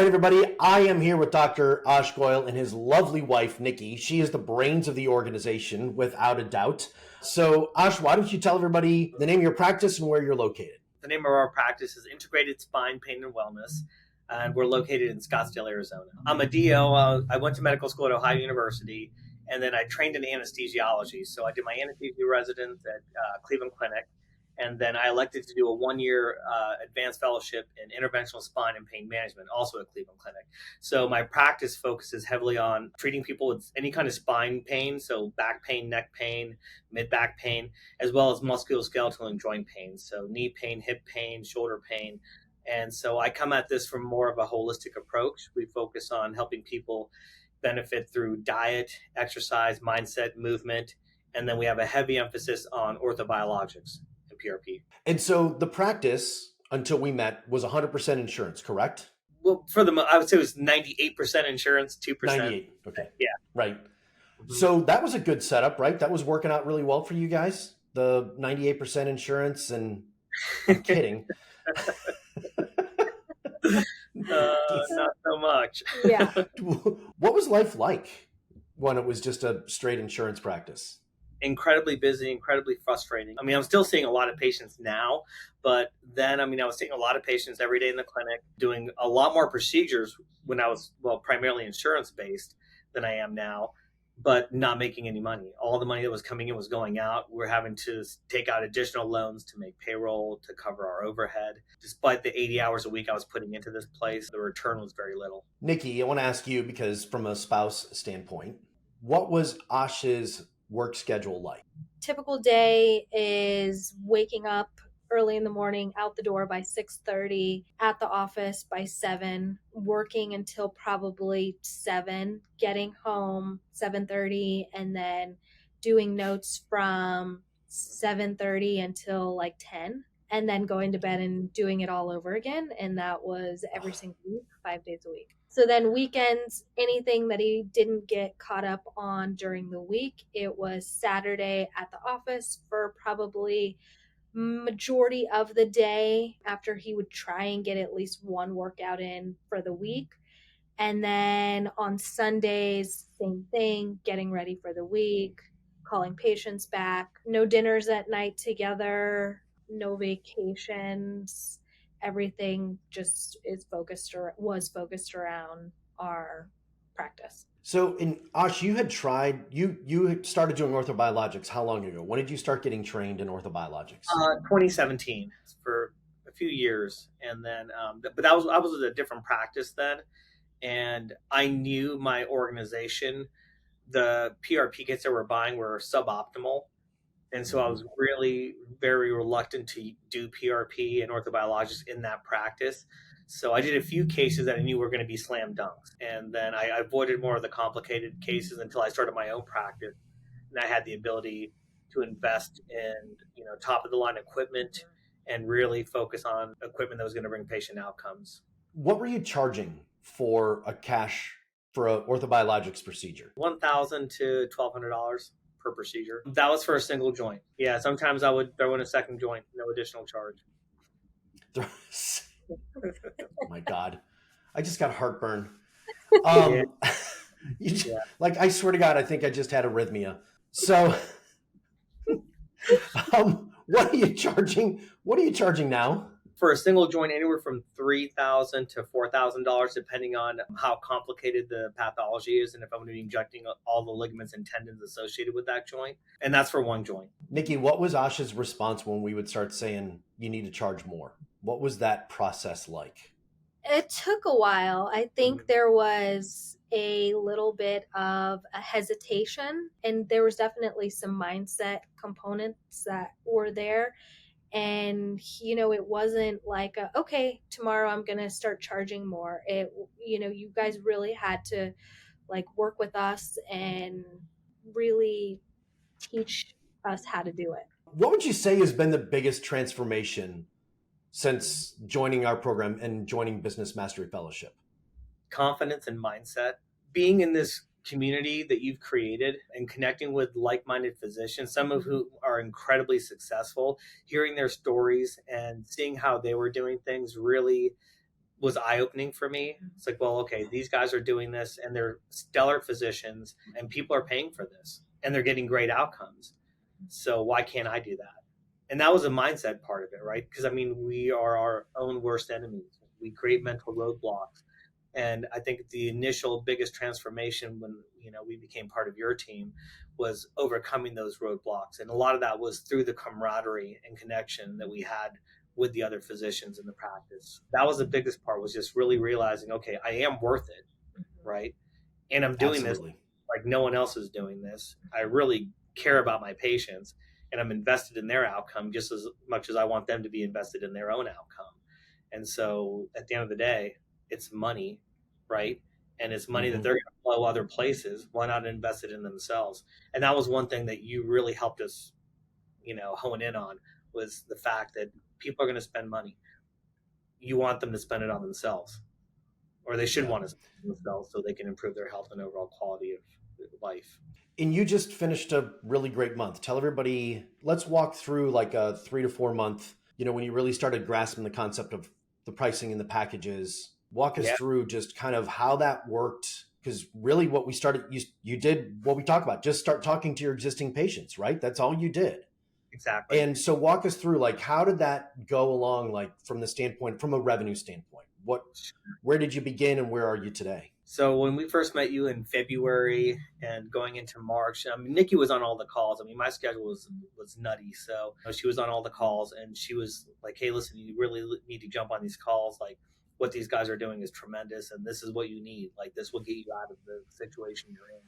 right, everybody. I am here with Dr. Ashu Goyle and his lovely wife, Nikki. She is the brains of the organization, without a doubt. So, Ash, why don't you tell everybody the name of your practice and where you're located? The name of our practice is Integrated Spine Pain and Wellness, and we're located in Scottsdale, Arizona. I'm a DO. I went to medical school at Ohio University, and then I trained in anesthesiology. So I did my anesthesia residence at Cleveland Clinic, and then I elected to do a one-year advanced fellowship in interventional spine and pain management, also at Cleveland Clinic. So my practice focuses heavily on treating people with any kind of spine pain, so back pain, neck pain, mid-back pain, as well as musculoskeletal and joint pain, so knee pain, hip pain, shoulder pain. And so I come at this from more of a holistic approach. We focus on helping people benefit through diet, exercise, mindset, movement, and then we have a heavy emphasis on orthobiologics. PRP. And so the practice, until we met, was 100% insurance, correct? Well, I would say it was 98% insurance, 2%. 98, okay. Yeah. Right. Mm-hmm. So that was a good setup, right? That was working out really well for you guys, the 98% insurance, and I'm kidding. Not so much. Yeah. What was life like when it was just a straight insurance practice? Incredibly busy, incredibly frustrating. I mean, I'm still seeing a lot of patients now, but then, I was seeing a lot of patients every day in the clinic, doing a lot more procedures when I was, primarily insurance-based than I am now, but not making any money. All the money that was coming in was going out. We're having to take out additional loans to make payroll, to cover our overhead. Despite the 80 hours a week I was putting into this place, the return was very little. Nikki, I want to ask you, because from a spouse standpoint, what was Ash's work schedule like? Typical day is waking up early in the morning, out the door by 6:30, at the office by 7, working until probably 7, getting home 7:30, and then doing notes from 7:30 until like 10, and then going to bed and doing it all over again. And that was every single week, 5 days a week. So then weekends, anything that he didn't get caught up on during the week, it was Saturday at the office for probably majority of the day, after he would try and get at least one workout in for the week. And then on Sundays, same thing, getting ready for the week, calling patients back, no dinners at night together, no vacations. Everything just was focused around our practice. So, Ash, you had started doing orthobiologics how long ago? When did you start getting trained in orthobiologics? 2017, for a few years, and then, but I was at a different practice then, and I knew my organization, the PRP kits that we're buying were suboptimal. And so I was really very reluctant to do PRP and orthobiologics in that practice. So I did a few cases that I knew were going to be slam dunks. And then I avoided more of the complicated cases until I started my own practice. And I had the ability to invest in, top of the line equipment and really focus on equipment that was going to bring patient outcomes. What were you charging for an orthobiologics procedure? $1,000 to $1,200 per procedure. That was for a single joint. Yeah, sometimes I would throw in a second joint, no additional charge. Oh my God. I just got heartburn. Like, I swear to God, I think I just had arrhythmia. So what are you charging? What are you charging now? For a single joint, anywhere from $3,000 to $4,000, depending on how complicated the pathology is and if I'm going to be injecting all the ligaments and tendons associated with that joint. And that's for one joint. Nikki, what was Ash's response when we would start saying you need to charge more? What was that process like? It took a while. I think there was a little bit of a hesitation, and there was definitely some mindset components that were there. And, it wasn't like, okay, tomorrow I'm going to start charging more. You guys really had to work with us and really teach us how to do it. What would you say has been the biggest transformation since joining our program and joining Business Mastery Fellowship? Confidence and mindset. Being in this community that you've created and connecting with like-minded physicians, some of who are incredibly successful, hearing their stories and seeing how they were doing things really was eye-opening for me. It's like, well, okay, these guys are doing this and they're stellar physicians and people are paying for this and they're getting great outcomes. So why can't I do that? And that was a mindset part of it, right? Because I mean, we are our own worst enemies. We create mental roadblocks. And I think the initial biggest transformation when, we became part of your team was overcoming those roadblocks. And a lot of that was through the camaraderie and connection that we had with the other physicians in the practice. That was the biggest part, was just really realizing, okay, I am worth it, right? And I'm doing Absolutely. this like no one else is doing this. I really care about my patients and I'm invested in their outcome just as much as I want them to be invested in their own outcome. And so at the end of the day, it's money, right? And it's money that they're going to flow other places. Why not invest it in themselves? And that was one thing that you really helped us, hone in on, was the fact that people are going to spend money. You want them to spend it on themselves, or they should want to spend it on themselves so they can improve their health and overall quality of life. And you just finished a really great month. Tell everybody, let's walk through like a 3 to 4 month, when you really started grasping the concept of the pricing and the packages. Walk us through just kind of how that worked. Because really what we started, you did what we talk about, just start talking to your existing patients, right? That's all you did. Exactly. And so walk us through, like, how did that go along, like from a revenue standpoint? Where did you begin and where are you today? So when we first met you in February and going into March, Nikki was on all the calls. I mean, my schedule was nutty. So she was on all the calls and she was like, hey, listen, you really need to jump on these calls. Like, what these guys are doing is tremendous. And this is what you need. Like, this will get you out of the situation you're in.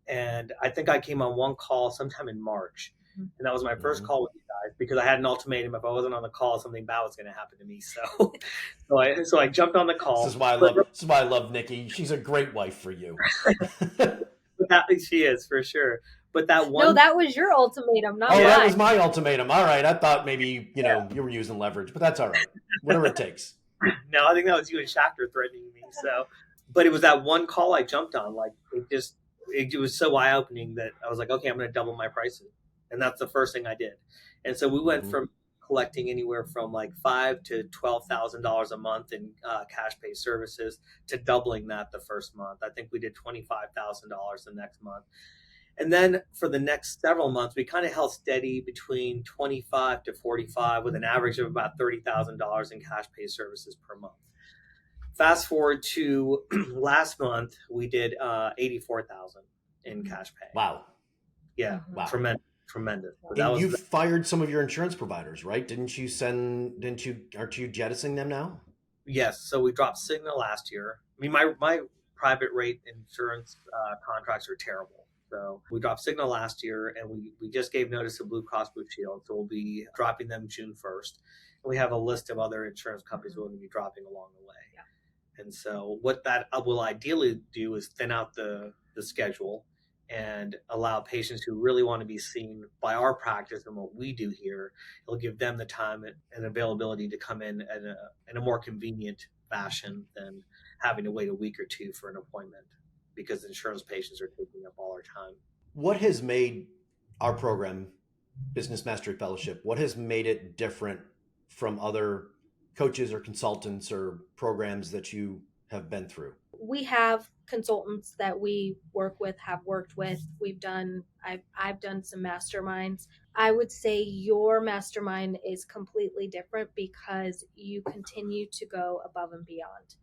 And I think I came on one call sometime in March. And that was my first call with you guys because I had an ultimatum. If I wasn't on the call, something bad was going to happen to me. So I jumped on the call. This is why I love Nikki. She's a great wife for you. She is, for sure. But that one. No, that was your ultimatum, not mine. That was my ultimatum. All right. I thought maybe, you were using leverage, but that's all right. Whatever it takes. No, I think that was you and Shachter threatening me. But it was that one call I jumped on. Like, it was so eye-opening that I was like, okay, I'm going to double my prices. And that's the first thing I did. And so we went from collecting anywhere from like $5,000 to $12,000 a month in cash pay services to doubling that the first month. I think we did $25,000 the next month. And then for the next several months, we kind of held steady between 25 to 45 with an average of about $30,000 in cash pay services per month. Fast forward to last month, we did $84,000 in cash pay. Wow. Yeah. Wow. Tremendous. And you fired some of your insurance providers, right? Aren't you jettisoning them now? Yes. So we dropped Cigna last year. I mean, my private rate insurance contracts are terrible. So we dropped Cigna last year and we just gave notice to Blue Cross Blue Shield. So we'll be dropping them June 1st. And we have a list of other insurance companies we're going to be dropping along the way. Yeah. And so what that will ideally do is thin out the schedule and allow patients who really want to be seen by our practice and what we do here. It'll give them the time and availability to come in in a more convenient fashion than having to wait a week or two for an appointment because insurance patients are taking up all our time. What has made our program, Business Mastery Fellowship, what has made it different from other coaches or consultants or programs that you have been through? We have consultants that we have worked with. I've done some masterminds. I would say your mastermind is completely different because you continue to go above and beyond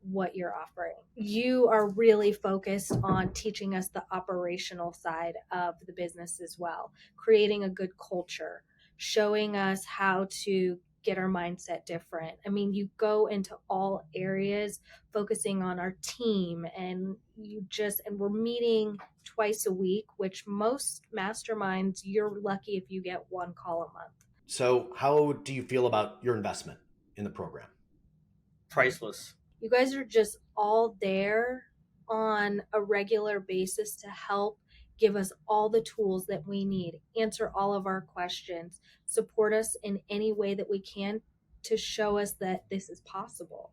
what you're offering. You are really focused on teaching us the operational side of the business as well, creating a good culture, showing us how to get our mindset different. I mean, you go into all areas focusing on our team and we're meeting twice a week, which most masterminds, you're lucky if you get one call a month. So how do you feel about your investment in the program? Priceless. You guys are just all there on a regular basis to help give us all the tools that we need, answer all of our questions, support us in any way that we can to show us that this is possible.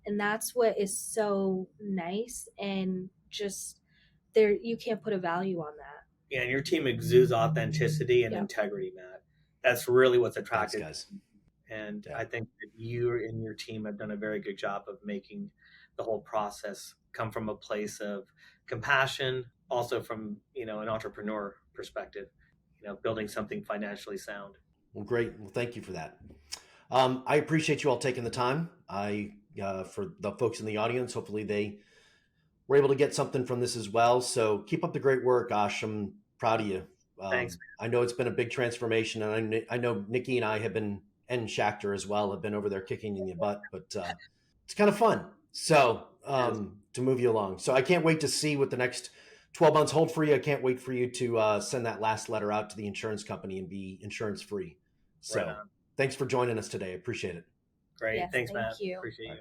And that's what is so nice, and just there, you can't put a value on that. Yeah, and your team exudes authenticity and integrity, Matt. That's really what's attractive. Thanks, guys. And I think that you and your team have done a very good job of making the whole process come from a place of compassion, also from, an entrepreneur perspective, building something financially sound. Well, great. Well, thank you for that. I appreciate you all taking the time. For the folks in the audience, hopefully they were able to get something from this as well. So keep up the great work, Ash. I'm proud of you. Thanks. I know it's been a big transformation, and I know Nikki and I have been, and Schachter as well, have been over there kicking in the butt, but it's kind of fun. So to move you along. So I can't wait to see what the next 12 months hold for you. I can't wait for you to send that last letter out to the insurance company and be insurance free. So thanks for joining us today. I appreciate it. Great. Yes, Thanks, thank Matt. you. Appreciate you.